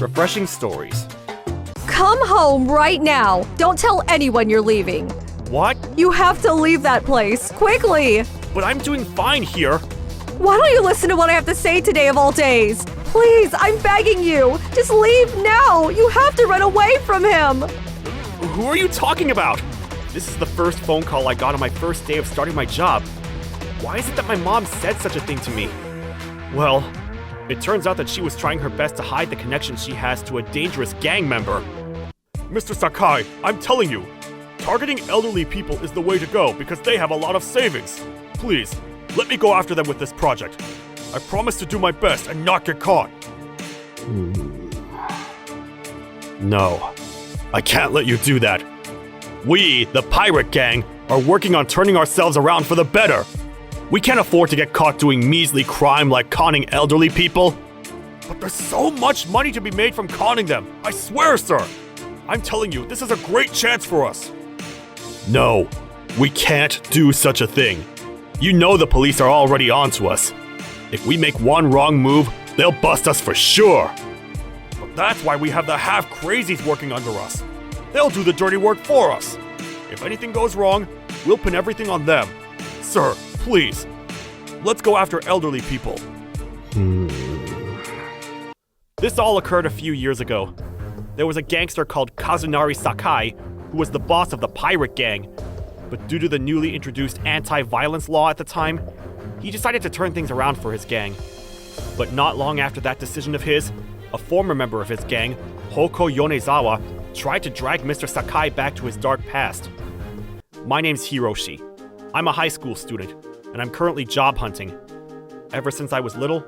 refreshing stories. Come home right now. Don't tell anyone you're leaving. What? You have to leave that place, quickly. But I'm doing fine here. Why don't you listen to what I have to say today of all days? Please, I'm begging you. Just leave now. You have to run away from him. Who are you talking about? This is the first phone call I got on my first day of starting my job. Why is it that my mom said such a thing to me? Well, it turns out that she was trying her best to hide the connection she has to a dangerous gang member. Mr. Sakai, I'm telling you, targeting elderly people is the way to go because they have a lot of savings. Please, let me go after them with this project. I promise to do my best and not get caught. No, I can't let you do that. We, the pirate gang, are working on turning ourselves around for the better. We can't afford to get caught doing measly crime like conning elderly people. But there's so much money to be made from conning them, I swear, sir. I'm telling you, this is a great chance for us. No, we can't do such a thing. You know the police are already onto us. If we make one wrong move, they'll bust us for sure. But that's why we have the half-crazies working under us. They'll do the dirty work for us. If anything goes wrong, we'll pin everything on them. Sir, please, let's go after elderly people. This all occurred a few years ago. There was a gangster called Kazunari Sakai who was the boss of the pirate gang. But due to the newly introduced anti-violence law at the time, he decided to turn things around for his gang. But not long after that decision of his, a former member of his gang, Hoko Yonezawa, tried to drag Mr. Sakai back to his dark past. My name's Hiroshi. I'm a high school student, and I'm currently job hunting. Ever since I was little,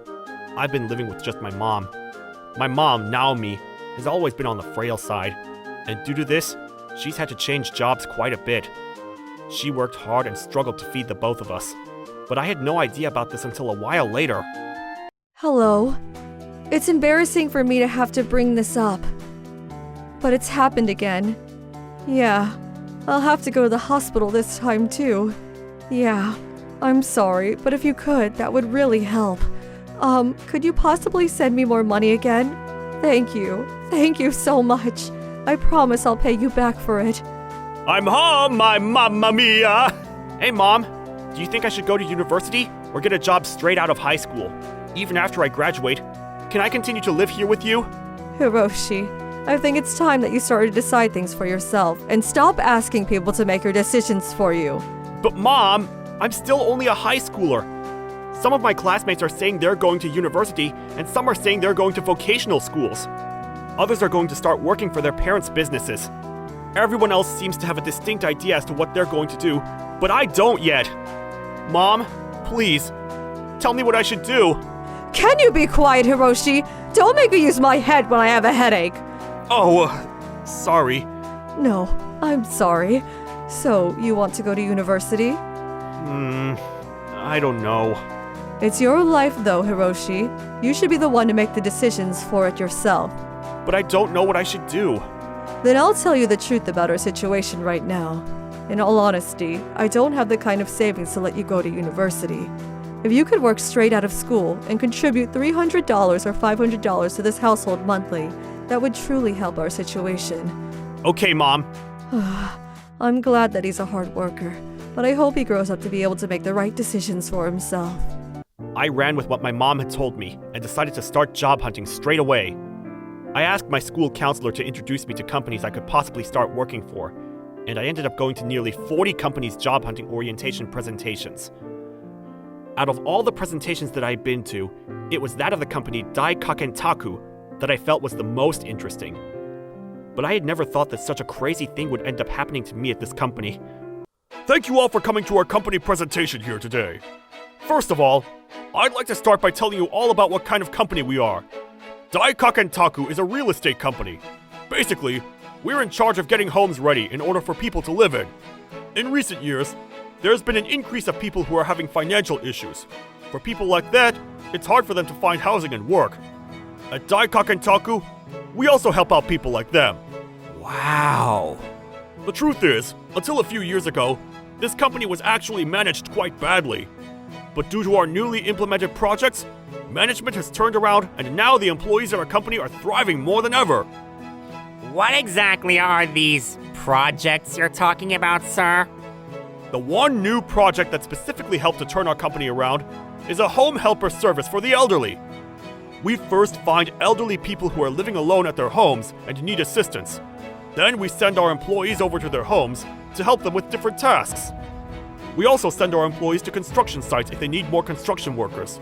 I've been living with just my mom. My mom, Naomi, has always been on the frail side, and due to this, she's had to change jobs quite a bit. She worked hard and struggled to feed the both of us, but I had no idea about this until a while later. Hello. It's embarrassing for me to have to bring this up, but it's happened again. Yeah, I'll have to go to the hospital this time too. Yeah, I'm sorry, but if you could, that would really help. Could you possibly send me more money again? Thank you. Thank you so much. I promise I'll pay you back for it. I'm home, my mamma mia! Hey, Mom, do you think I should go to university or get a job straight out of high school? Even after I graduate, can I continue to live here with you? Hiroshi, I think it's time that you started to decide things for yourself and stop asking people to make your decisions for you. But Mom, I'm still only a high schooler. Some of my classmates are saying they're going to university, and some are saying they're going to vocational schools. Others are going to start working for their parents' businesses. Everyone else seems to have a distinct idea as to what they're going to do, but I don't yet. Mom, please, tell me what I should do. Can you be quiet, Hiroshi? Don't make me use my head when I have a headache. Oh, sorry. No, I'm sorry. So, you want to go to university? I don't know. It's your life though, Hiroshi. You should be the one to make the decisions for it yourself. But I don't know what I should do. Then I'll tell you the truth about our situation right now. In all honesty, I don't have the kind of savings to let you go to university. If you could work straight out of school and contribute $300 or $500 to this household monthly, that would truly help our situation. Okay, Mom. I'm glad that he's a hard worker, but I hope he grows up to be able to make the right decisions for himself. I ran with what my mom had told me and decided to start job hunting straight away. I asked my school counselor to introduce me to companies I could possibly start working for, and I ended up going to nearly 40 companies' job hunting orientation presentations. Out of all the presentations that I'd been to, it was that of the company Daikaken Taku that I felt was the most interesting. But I had never thought that such a crazy thing would end up happening to me at this company. Thank you all for coming to our company presentation here today. First of all, I'd like to start by telling you all about what kind of company we are. Daikaken Taku is a real estate company. Basically, we're in charge of getting homes ready in order for people to live in. In recent years, there's been an increase of people who are having financial issues. For people like that, it's hard for them to find housing and work. At Daikaken Taku, we also help out people like them. Wow. The truth is, until a few years ago, this company was actually managed quite badly. But due to our newly implemented projects, management has turned around and now the employees at our company are thriving more than ever. What exactly are these projects you're talking about, sir? The one new project that specifically helped to turn our company around is a home helper service for the elderly. We first find elderly people who are living alone at their homes and need assistance. Then we send our employees over to their homes to help them with different tasks. We also send our employees to construction sites if they need more construction workers.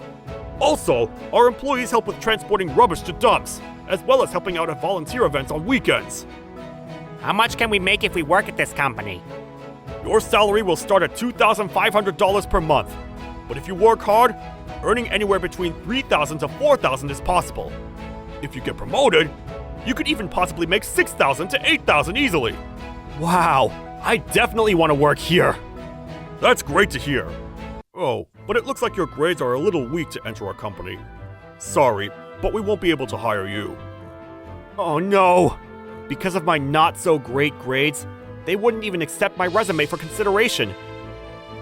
Also, our employees help with transporting rubbish to dumps, as well as helping out at volunteer events on weekends. How much can we make if we work at this company? Your salary will start at $2,500 per month. But if you work hard, earning anywhere between $3,000 to $4,000 is possible. If you get promoted, you could even possibly make $6,000 to $8,000 easily. Wow, I definitely want to work here. That's great to hear. Oh, but it looks like your grades are a little weak to enter our company. Sorry, but we won't be able to hire you. Oh no! Because of my not-so-great grades, they wouldn't even accept my resume for consideration.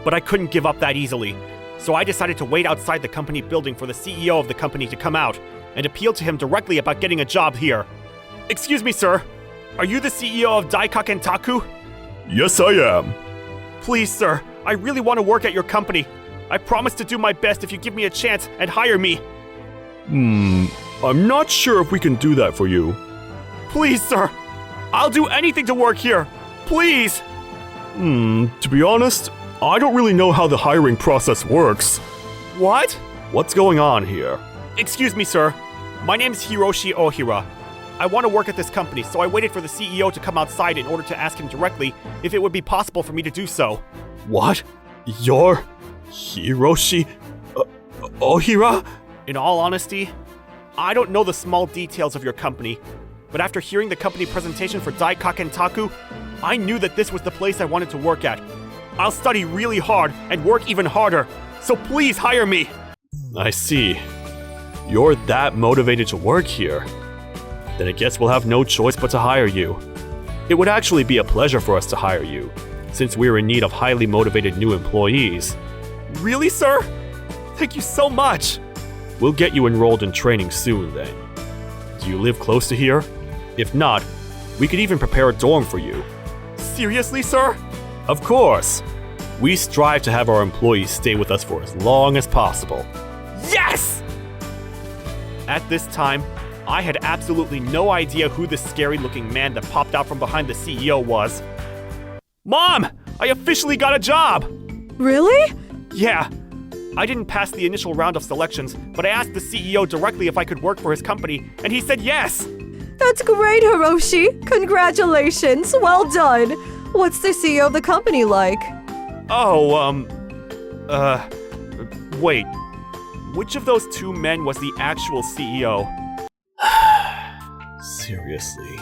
But I couldn't give up that easily, so I decided to wait outside the company building for the CEO of the company to come out and appeal to him directly about getting a job here. Excuse me, sir. Are you the CEO of Daikaken Taku? Yes, I am. Please, sir, I really want to work at your company. I promise to do my best if you give me a chance and hire me. I'm not sure if we can do that for you. Please, sir. I'll do anything to work here. Please. To be honest, I don't really know how the hiring process works. What? What's going on here? Excuse me, sir. My name's Hiroshi Ohira. I want to work at this company, so I waited for the CEO to come outside in order to ask him directly if it would be possible for me to do so. What? You're Hiroshi Ohira? In all honesty, I don't know the small details of your company, but after hearing the company presentation for Daikaken Taku, I knew that this was the place I wanted to work at. I'll study really hard and work even harder, so please hire me! I see. You're that motivated to work here. Then I guess we'll have no choice but to hire you. It would actually be a pleasure for us to hire you, since we're in need of highly motivated new employees. Really, sir? Thank you so much! We'll get you enrolled in training soon then. Do you live close to here? If not, we could even prepare a dorm for you. Seriously, sir? Of course! We strive to have our employees stay with us for as long as possible. Yes! At this time, I had absolutely no idea who this scary-looking man that popped out from behind the CEO was. Mom! I officially got a job! Really? Yeah. I didn't pass the initial round of selections, but I asked the CEO directly if I could work for his company, and he said yes! That's great, Hiroshi! Congratulations! Well done! What's the CEO of the company like? Wait. Which of those two men was the actual CEO? Seriously,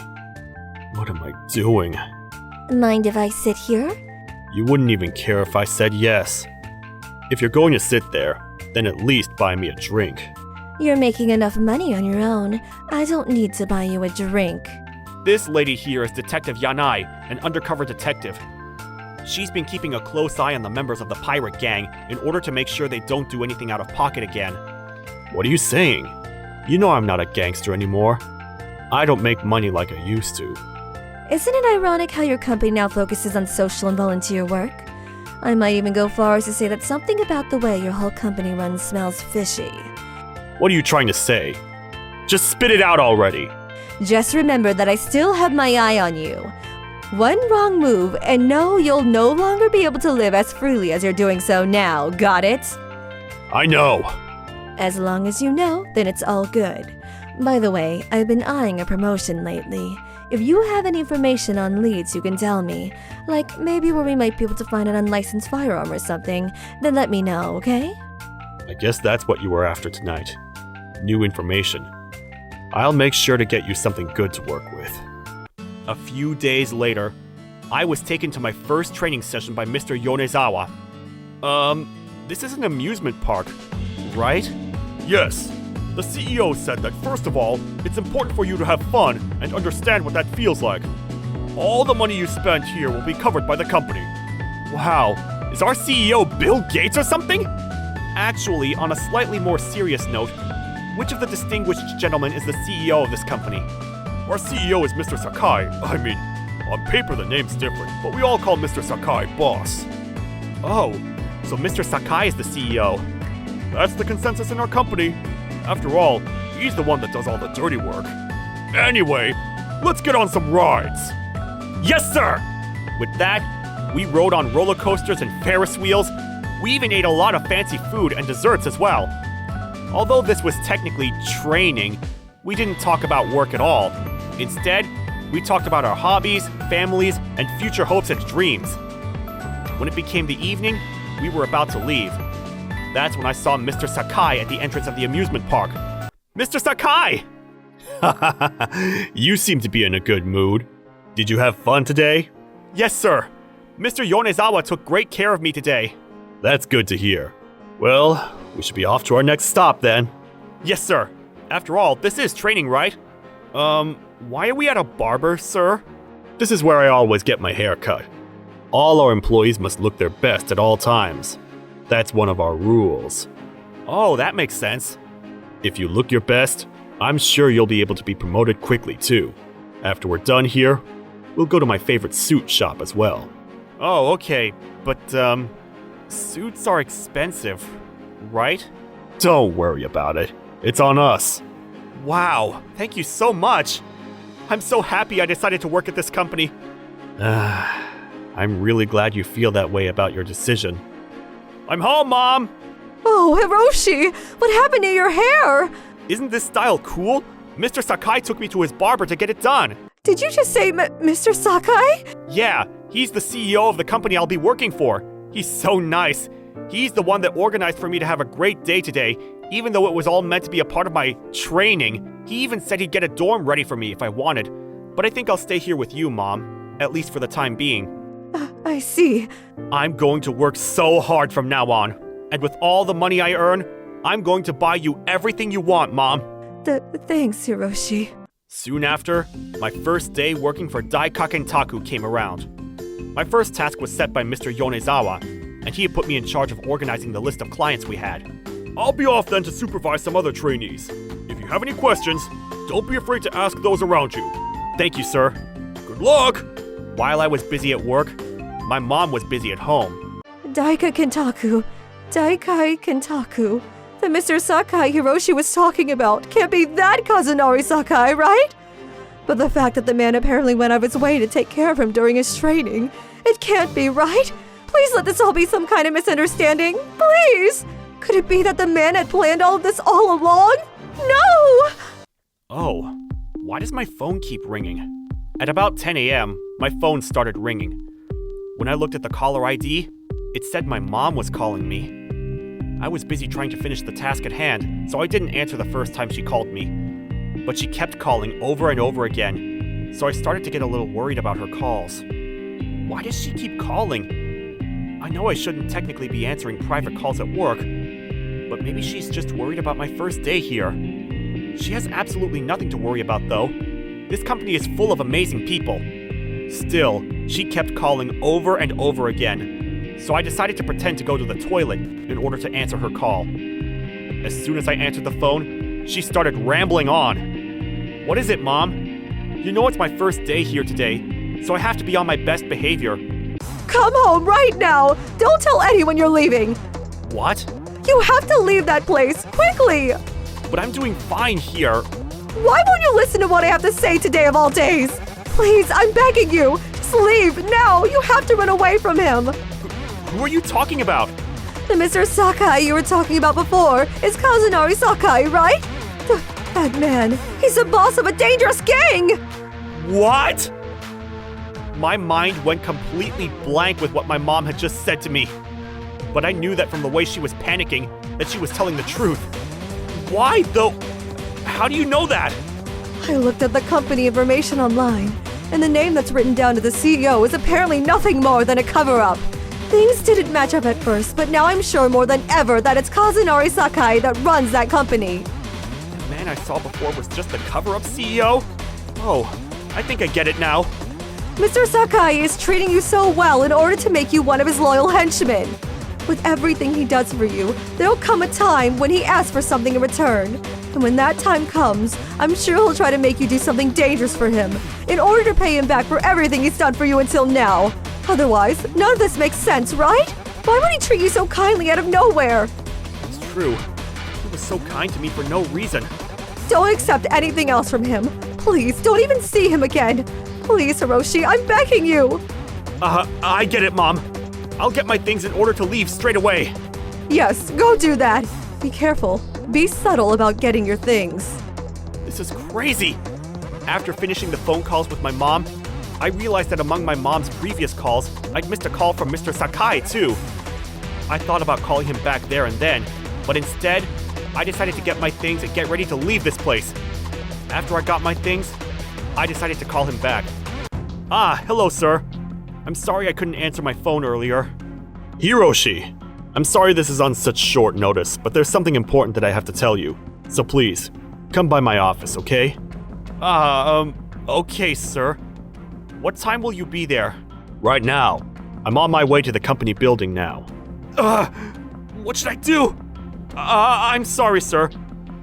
what am I doing? Mind if I sit here? You wouldn't even care if I said yes. If you're going to sit there, then at least buy me a drink. You're making enough money on your own. I don't need to buy you a drink. This lady here is Detective Yanai, an undercover detective. She's been keeping a close eye on the members of the pirate gang in order to make sure they don't do anything out of pocket again. What are you saying? You know I'm not a gangster anymore. I don't make money like I used to. Isn't it ironic how your company now focuses on social and volunteer work? I might even go far as to say that something about the way your whole company runs smells fishy. What are you trying to say? Just spit it out already! Just remember that I still have my eye on you. One wrong move, and no, you'll no longer be able to live as freely as you're doing so now, got it? I know! As long as you know, then it's all good. By the way, I've been eyeing a promotion lately. If you have any information on leads you can tell me, like maybe where we might be able to find an unlicensed firearm or something, then let me know, okay? I guess that's what you were after tonight. New information. I'll make sure to get you something good to work with. A few days later, I was taken to my first training session by Mr. Yonezawa. This is an amusement park, right? Yes. The CEO said that first of all, it's important for you to have fun and understand what that feels like. All the money you spend here will be covered by the company. Wow, is our CEO Bill Gates or something? Actually, on a slightly more serious note, which of the distinguished gentlemen is the CEO of this company? Our CEO is Mr. Sakai. I mean, on paper the name's different, but we all call Mr. Sakai boss. Oh, so Mr. Sakai is the CEO. That's the consensus in our company. After all, he's the one that does all the dirty work. Anyway, let's get on some rides. Yes, sir! With that, we rode on roller coasters and Ferris wheels. We even ate a lot of fancy food and desserts as well. Although this was technically training, we didn't talk about work at all. Instead, we talked about our hobbies, families, and future hopes and dreams. When it became the evening, we were about to leave. That's when I saw Mr. Sakai at the entrance of the amusement park. Mr. Sakai! You seem to be in a good mood. Did you have fun today? Yes, sir. Mr. Yonezawa took great care of me today. That's good to hear. Well, we should be off to our next stop then. Yes, sir. After all, this is training, right? Why are we at a barber, sir? This is where I always get my hair cut. All our employees must look their best at all times. That's one of our rules. Oh, that makes sense. If you look your best, I'm sure you'll be able to be promoted quickly too. After we're done here, we'll go to my favorite suit shop as well. Oh, okay. But, suits are expensive, right? Don't worry about it. It's on us. Wow, thank you so much. I'm so happy I decided to work at this company. I'm really glad you feel that way about your decision. I'm home, Mom! Oh, Hiroshi, what happened to your hair? Isn't this style cool? Mr. Sakai took me to his barber to get it done. Did you just say Mr. Sakai? Yeah, he's the CEO of the company I'll be working for. He's so nice. He's the one that organized for me to have a great day today, even though it was all meant to be a part of my training. He even said he'd get a dorm ready for me if I wanted. But I think I'll stay here with you, Mom, at least for the time being. I see. I'm going to work so hard from now on. And with all the money I earn, I'm going to buy you everything you want, Mom. Thanks, Hiroshi. Soon after, my first day working for Daikakentaku came around. My first task was set by Mr. Yonezawa, and he had put me in charge of organizing the list of clients we had. I'll be off then to supervise some other trainees. If you have any questions, don't be afraid to ask those around you. Thank you, sir. Good luck! While I was busy at work, my mom was busy at home. Daikai Kentaku. The Mr. Sakai Hiroshi was talking about can't be that Kazunori Sakai, right? But the fact that the man apparently went out of his way to take care of him during his training, it can't be, right? Please let this all be some kind of misunderstanding. Please! Could it be that the man had planned all of this all along? No! Oh, why does my phone keep ringing? At about 10 a.m., my phone started ringing. When I looked at the caller ID, it said my mom was calling me. I was busy trying to finish the task at hand, so I didn't answer the first time she called me. But she kept calling over and over again, so I started to get a little worried about her calls. Why does she keep calling? I know I shouldn't technically be answering private calls at work, but maybe she's just worried about my first day here. She has absolutely nothing to worry about, though. This company is full of amazing people. Still, she kept calling over and over again, so I decided to pretend to go to the toilet in order to answer her call. As soon as I answered the phone, she started rambling on. What is it, Mom? You know it's my first day here today, so I have to be on my best behavior. Come home right now! Don't tell anyone you're leaving! What? You have to leave that place, quickly! But I'm doing fine here. Why won't you listen to what I have to say today of all days? Please, I'm begging you! Just leave, now! You have to run away from him! Who are you talking about? The Mr. Sakai you were talking about before is Kazunori Sakai, right? That man, he's the boss of a dangerous gang! What? My mind went completely blank with what my mom had just said to me. But I knew that from the way she was panicking, that she was telling the truth. Why, though? How do you know that? I looked at the company information online, and the name that's written down to the CEO is apparently nothing more than a cover-up. Things didn't match up at first, but now I'm sure more than ever that it's Kazunori Sakai that runs that company. The man I saw before was just the cover-up CEO? Oh, I think I get it now. Mr. Sakai is treating you so well in order to make you one of his loyal henchmen. With everything he does for you, there'll come a time when he asks for something in return. And when that time comes, I'm sure he'll try to make you do something dangerous for him in order to pay him back for everything he's done for you until now. Otherwise, none of this makes sense, right? Why would he treat you so kindly out of nowhere? It's true. He was so kind to me for no reason. Don't accept anything else from him. Please, don't even see him again. Please, Hiroshi, I'm begging you. I get it, Mom. I'll get my things in order to leave straight away. Yes, go do that. Be careful. Be subtle about getting your things. This is crazy. After finishing the phone calls with my mom, I realized that among my mom's previous calls, I'd missed a call from Mr. Sakai, too. I thought about calling him back there and then, but instead, I decided to get my things and get ready to leave this place. After I got my things, I decided to call him back. Hello, sir. I'm sorry I couldn't answer my phone earlier. Hiroshi, I'm sorry this is on such short notice, but there's something important that I have to tell you. So please, come by my office, okay? Okay, sir. What time will you be there? Right now. I'm on my way to the company building now. What should I do? I'm sorry, sir,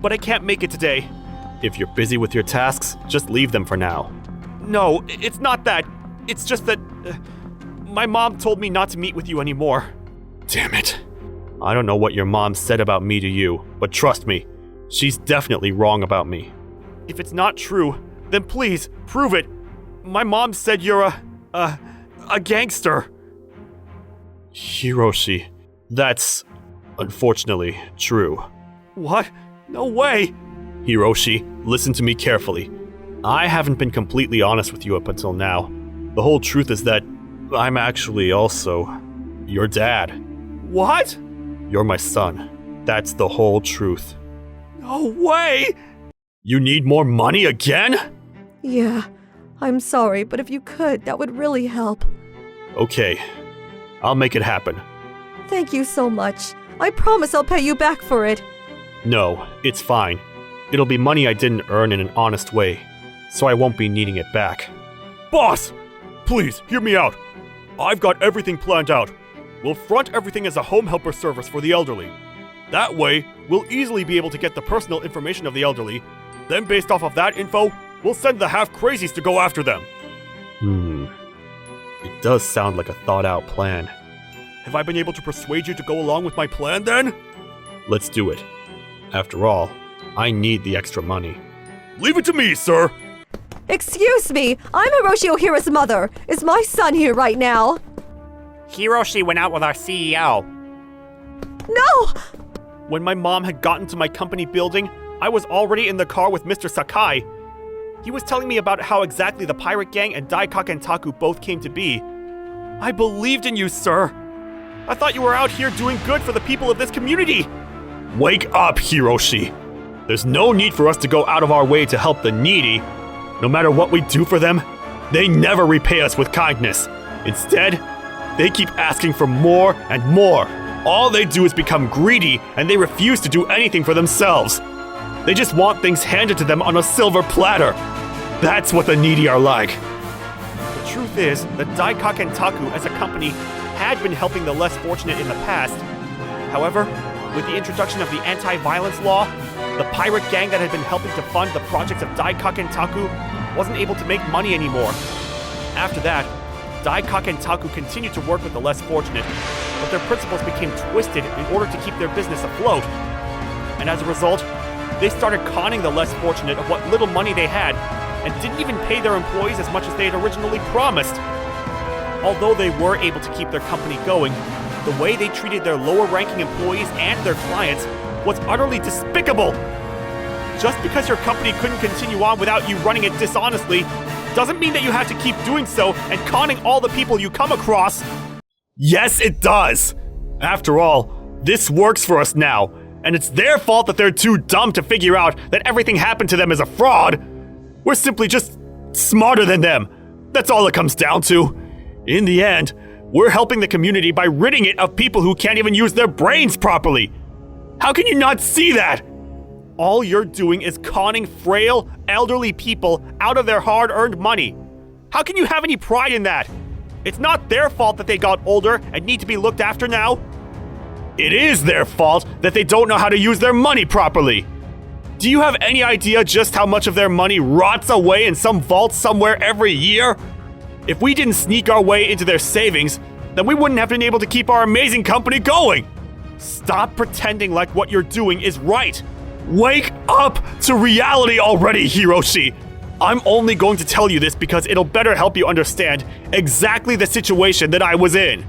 but I can't make it today. If you're busy with your tasks, just leave them for now. No, it's not that. It's just that my mom told me not to meet with you anymore. Damn it. I don't know what your mom said about me to you, but trust me, she's definitely wrong about me. If it's not true, then please, prove it. My mom said you're a gangster. Hiroshi, that's unfortunately true. What? No way! Hiroshi, listen to me carefully. I haven't been completely honest with you up until now. The whole truth is that I'm actually also your dad. What? You're my son. That's the whole truth. No way! You need more money again? Yeah, I'm sorry, but if you could, that would really help. Okay, I'll make it happen. Thank you so much. I promise I'll pay you back for it. No, it's fine. It'll be money I didn't earn in an honest way, so I won't be needing it back. Boss! Please, hear me out. I've got everything planned out. We'll front everything as a home helper service for the elderly. That way, we'll easily be able to get the personal information of the elderly. Then based off of that info, we'll send the half-crazies to go after them. It does sound like a thought-out plan. Have I been able to persuade you to go along with my plan then? Let's do it. After all, I need the extra money. Leave it to me, sir! Excuse me, I'm Hiroshi Ohira's mother. Is my son here right now? Hiroshi went out with our CEO. No! When my mom had gotten to my company building, I was already in the car with Mr. Sakai. He was telling me about how exactly the pirate gang and Daikaken Taku both came to be. I believed in you, sir. I thought you were out here doing good for the people of this community. Wake up, Hiroshi! There's no need for us to go out of our way to help the needy. No matter what we do for them, they never repay us with kindness. Instead, they keep asking for more and more. All they do is become greedy, and they refuse to do anything for themselves. They just want things handed to them on a silver platter. That's what the needy are like. The truth is that Daikaken Taku as a company had been helping the less fortunate in the past. However, with the introduction of the anti-violence law, the pirate gang that had been helping to fund the projects of Daikaken Taku wasn't able to make money anymore. After that, Daikaken Taku continued to work with the less fortunate, but their principles became twisted in order to keep their business afloat. And as a result, they started conning the less fortunate of what little money they had, and didn't even pay their employees as much as they had originally promised. Although they were able to keep their company going, the way they treated their lower-ranking employees and their clients was utterly despicable. Just because your company couldn't continue on without you running it dishonestly doesn't mean that you have to keep doing so and conning all the people you come across. Yes, it does! After all, this works for us now, and it's their fault that they're too dumb to figure out that everything happened to them is a fraud. We're simply just smarter than them. That's all it comes down to. In the end, we're helping the community by ridding it of people who can't even use their brains properly. How can you not see that? All you're doing is conning frail, elderly people out of their hard-earned money. How can you have any pride in that? It's not their fault that they got older and need to be looked after now. It is their fault that they don't know how to use their money properly. Do you have any idea just how much of their money rots away in some vault somewhere every year? If we didn't sneak our way into their savings, then we wouldn't have been able to keep our amazing company going. Stop pretending like what you're doing is right. Wake up to reality already, Hiroshi. I'm only going to tell you this because it'll better help you understand exactly the situation that I was in.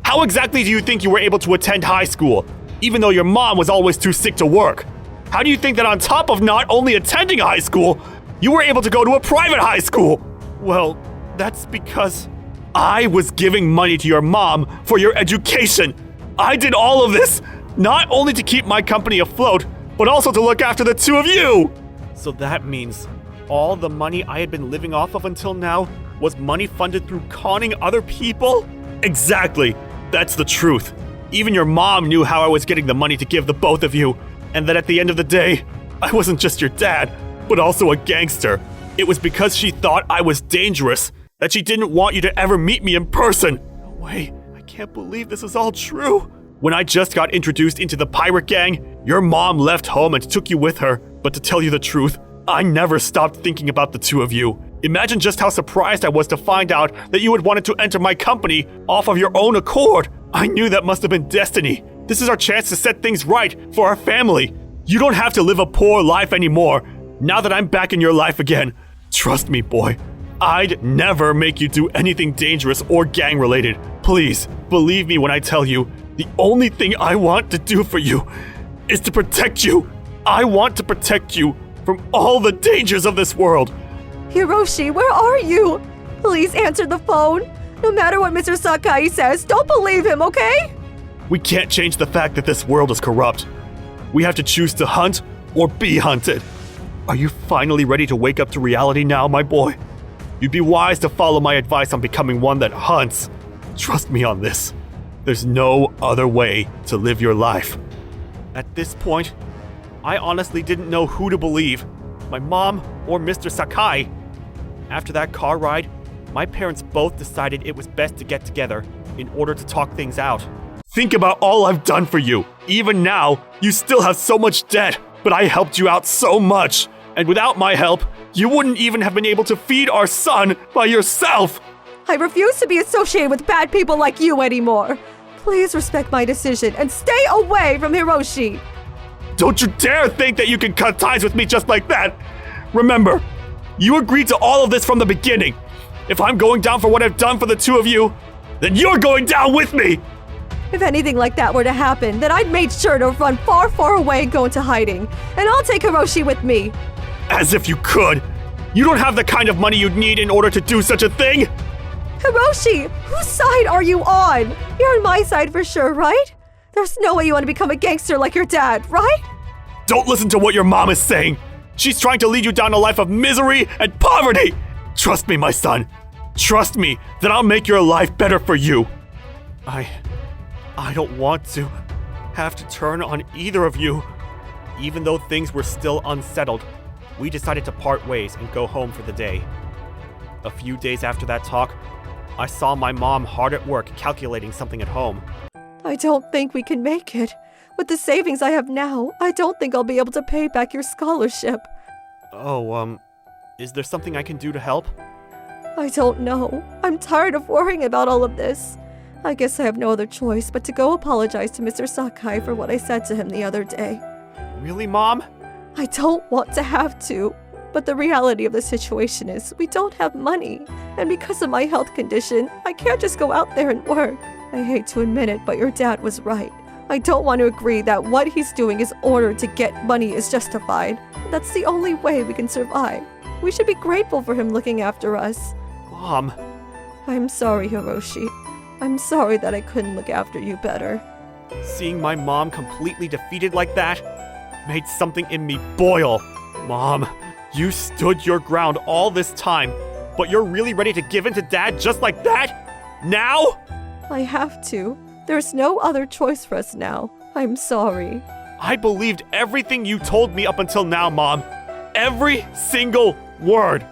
How exactly do you think you were able to attend high school, even though your mom was always too sick to work? How do you think that on top of not only attending high school, you were able to go to a private high school? Well, that's because I was giving money to your mom for your education. I did all of this, not only to keep my company afloat, but also to look after the two of you. So that means all the money I had been living off of until now was money funded through conning other people? Exactly. That's the truth. Even your mom knew how I was getting the money to give the both of you, and that at the end of the day, I wasn't just your dad, but also a gangster. It was because she thought I was dangerous that she didn't want you to ever meet me in person. No way. I can't believe this is all true. When I just got introduced into the pirate gang, your mom left home and took you with her. But to tell you the truth, I never stopped thinking about the two of you. Imagine just how surprised I was to find out that you had wanted to enter my company off of your own accord. I knew that must have been destiny. This is our chance to set things right for our family. You don't have to live a poor life anymore. Now that I'm back in your life again, trust me, boy. I'd never make you do anything dangerous or gang-related. Please, believe me when I tell you, the only thing I want to do for you is to protect you. I want to protect you from all the dangers of this world. Hiroshi, where are you? Please answer the phone. No matter what Mr. Sakai says, don't believe him, okay? We can't change the fact that this world is corrupt. We have to choose to hunt or be hunted. Are you finally ready to wake up to reality now, my boy? You'd be wise to follow my advice on becoming one that hunts. Trust me on this. There's no other way to live your life. At this point, I honestly didn't know who to believe, my mom or Mr. Sakai. After that car ride, my parents both decided it was best to get together in order to talk things out. Think about all I've done for you. Even now, you still have so much debt, but I helped you out so much. And without my help, you wouldn't even have been able to feed our son by yourself. I refuse to be associated with bad people like you anymore. Please respect my decision and stay away from Hiroshi. Don't you dare think that you can cut ties with me just like that. Remember, you agreed to all of this from the beginning. If I'm going down for what I've done for the two of you, then you're going down with me. If anything like that were to happen, then I'd make sure to run far, far away and go into hiding. And I'll take Hiroshi with me. As if you could. You don't have the kind of money you'd need in order to do such a thing. Hiroshi, whose side are you on? You're on my side for sure, right? There's no way you want to become a gangster like your dad, right? Don't listen to what your mom is saying. She's trying to lead you down a life of misery and poverty. Trust me, my son. Trust me that I'll make your life better for you. I don't want to have to turn on either of you. Even though things were still unsettled, we decided to part ways and go home for the day. A few days after that talk, I saw my mom hard at work calculating something at home. I don't think we can make it. With the savings I have now, I don't think I'll be able to pay back your scholarship. Oh, is there something I can do to help? I don't know. I'm tired of worrying about all of this. I guess I have no other choice but to go apologize to Mr. Sakai for what I said to him the other day. Really, Mom? I don't want to have to, but the reality of the situation is we don't have money, and because of my health condition, I can't just go out there and work. I hate to admit it, but your dad was right. I don't want to agree that what he's doing in order to get money is justified. That's the only way we can survive. We should be grateful for him looking after us. Mom. I'm sorry, Hiroshi. I'm sorry that I couldn't look after you better. Seeing my mom completely defeated like that made something in me boil. Mom, you stood your ground all this time, but you're really ready to give in to Dad just like that? Now? I have to. There's no other choice for us now. I'm sorry. I believed everything you told me up until now, Mom. Every single word.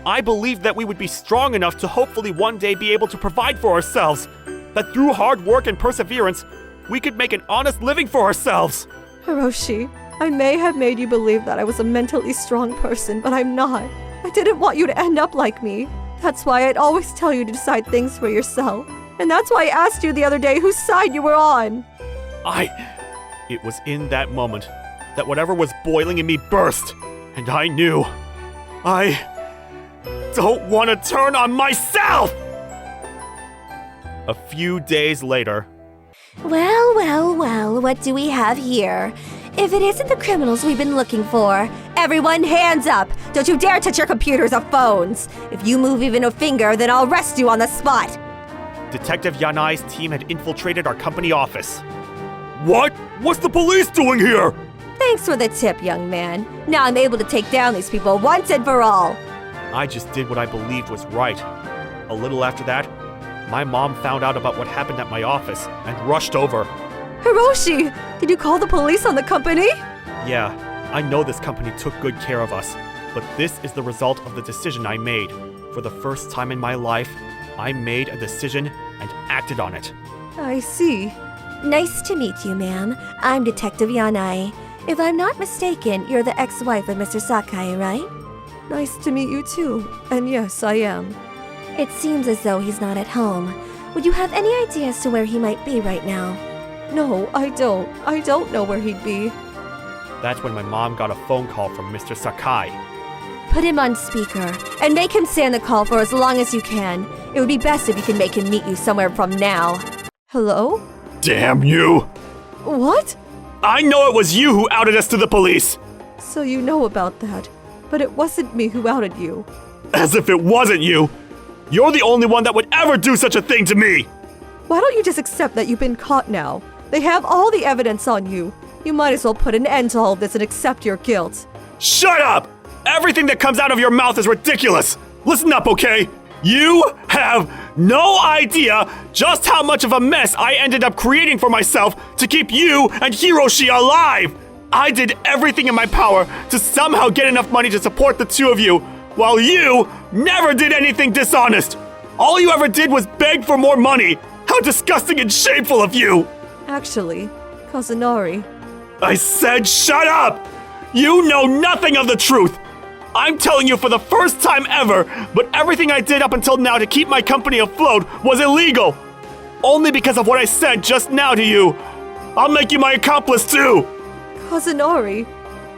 I believed that we would be strong enough to hopefully one day be able to provide for ourselves. That through hard work and perseverance, we could make an honest living for ourselves. Hiroshi, I may have made you believe that I was a mentally strong person, but I'm not. I didn't want you to end up like me. That's why I'd always tell you to decide things for yourself. And that's why I asked you the other day whose side you were on. It was in that moment that whatever was boiling in me burst, and I knew I don't want to turn on myself! A few days later. Well, what do we have here? If it isn't the criminals we've been looking for, everyone hands up! Don't you dare touch your computers or phones! If you move even a finger, then I'll arrest you on the spot! Detective Yanai's team had infiltrated our company office. What? What's the police doing here? Thanks for the tip, young man. Now I'm able to take down these people once and for all. I just did what I believed was right. A little after that, my mom found out about what happened at my office and rushed over. Hiroshi, did you call the police on the company? Yeah, I know this company took good care of us, but this is the result of the decision I made. For the first time in my life, I made a decision and acted on it. I see. Nice to meet you, ma'am. I'm Detective Yanai. If I'm not mistaken, you're the ex-wife of Mr. Sakai, right? Nice to meet you too. And yes, I am. It seems as though he's not at home. Would you have any idea as to where he might be right now? No, I don't. I don't know where he'd be. That's when my mom got a phone call from Mr. Sakai. Put him on speaker, and make him stay on the call for as long as you can. It would be best if you can make him meet you somewhere from now. Hello? Damn you! What? I know it was you who outed us to the police! So you know about that. But it wasn't me who outed you. As if it wasn't you! You're the only one that would ever do such a thing to me! Why don't you just accept that you've been caught now? They have all the evidence on you. You might as well put an end to all of this and accept your guilt. Shut up! Everything that comes out of your mouth is ridiculous! Listen up, okay? You have no idea just how much of a mess I ended up creating for myself to keep you and Hiroshi alive! I did everything in my power to somehow get enough money to support the two of you, while you never did anything dishonest! All you ever did was beg for more money! How disgusting and shameful of you! Actually, Kazunari. I said shut up! You know nothing of the truth! I'm telling you for the first time ever, but everything I did up until now to keep my company afloat was illegal! Only because of what I said just now to you! I'll make you my accomplice too! Kazunari.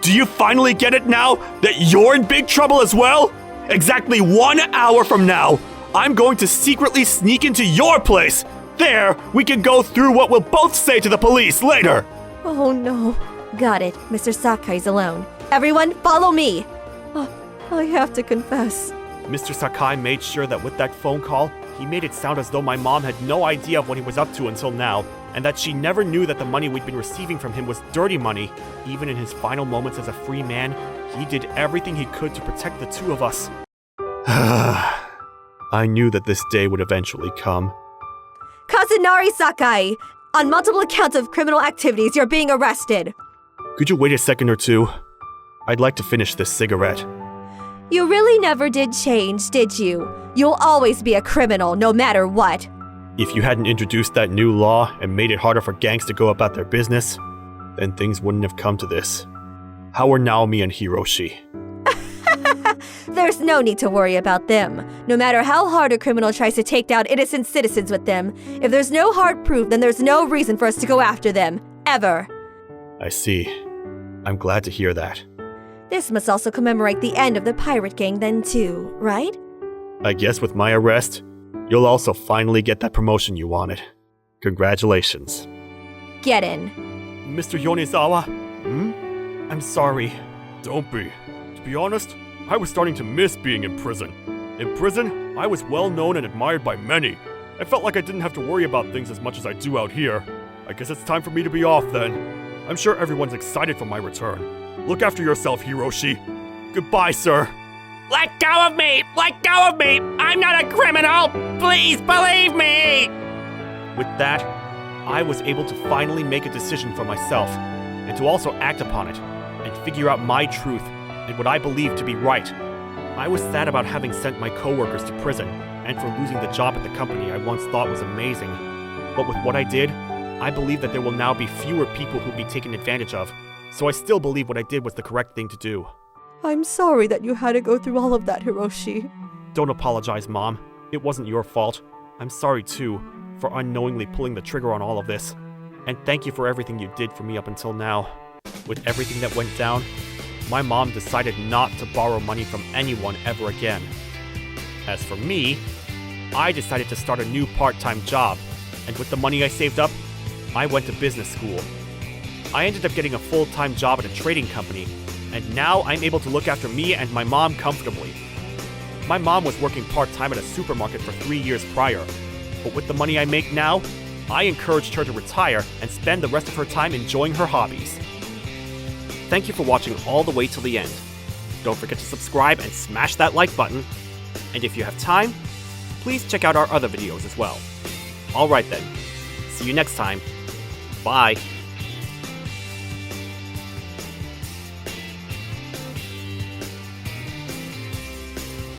Do you finally get it now that you're in big trouble as well? Exactly 1 hour from now, I'm going to secretly sneak into your place! There, we can go through what we'll both say to the police later! Oh no. Got it. Mr. Sakai's alone. Everyone, follow me! I have to confess. Mr. Sakai made sure that with that phone call, he made it sound as though my mom had no idea of what he was up to until now, and that she never knew that the money we'd been receiving from him was dirty money. Even in his final moments as a free man, he did everything he could to protect the two of us. I knew that this day would eventually come. Kazunari Sakai! On multiple accounts of criminal activities, you're being arrested. Could you wait a second or two? I'd like to finish this cigarette. You really never did change, did you? You'll always be a criminal, no matter what. If you hadn't introduced that new law and made it harder for gangs to go about their business, then things wouldn't have come to this. How are Naomi and Hiroshi? There's no need to worry about them. No matter how hard a criminal tries to take down innocent citizens with them, if there's no hard proof, then there's no reason for us to go after them. Ever. I see. I'm glad to hear that. This must also commemorate the end of the pirate gang then too, right? I guess with my arrest, you'll also finally get that promotion you wanted. Congratulations. Get in. Mr. Yonezawa? I'm sorry. Don't be. To be honest, I was starting to miss being in prison. In prison, I was well known and admired by many. I felt like I didn't have to worry about things as much as I do out here. I guess it's time for me to be off then. I'm sure everyone's excited for my return. Look after yourself, Hiroshi. Goodbye, sir. Let go of me! Let go of me! I'm not a criminal! Please believe me! With that, I was able to finally make a decision for myself, and to also act upon it, and figure out my truth, and what I believed to be right. I was sad about having sent my coworkers to prison, and for losing the job at the company I once thought was amazing. But with what I did, I believe that there will now be fewer people who'll be taken advantage of, so I still believe what I did was the correct thing to do. I'm sorry that you had to go through all of that, Hiroshi. Don't apologize, Mom. It wasn't your fault. I'm sorry, too, for unknowingly pulling the trigger on all of this. And thank you for everything you did for me up until now. With everything that went down, my mom decided not to borrow money from anyone ever again. As for me, I decided to start a new part-time job, and with the money I saved up, I went to business school. I ended up getting a full-time job at a trading company, and now I'm able to look after me and my mom comfortably. My mom was working part-time at a supermarket for 3 years prior, but with the money I make now, I encouraged her to retire and spend the rest of her time enjoying her hobbies. Thank you for watching all the way till the end. Don't forget to subscribe and smash that like button. And if you have time, please check out our other videos as well. Alright then, see you next time. Bye.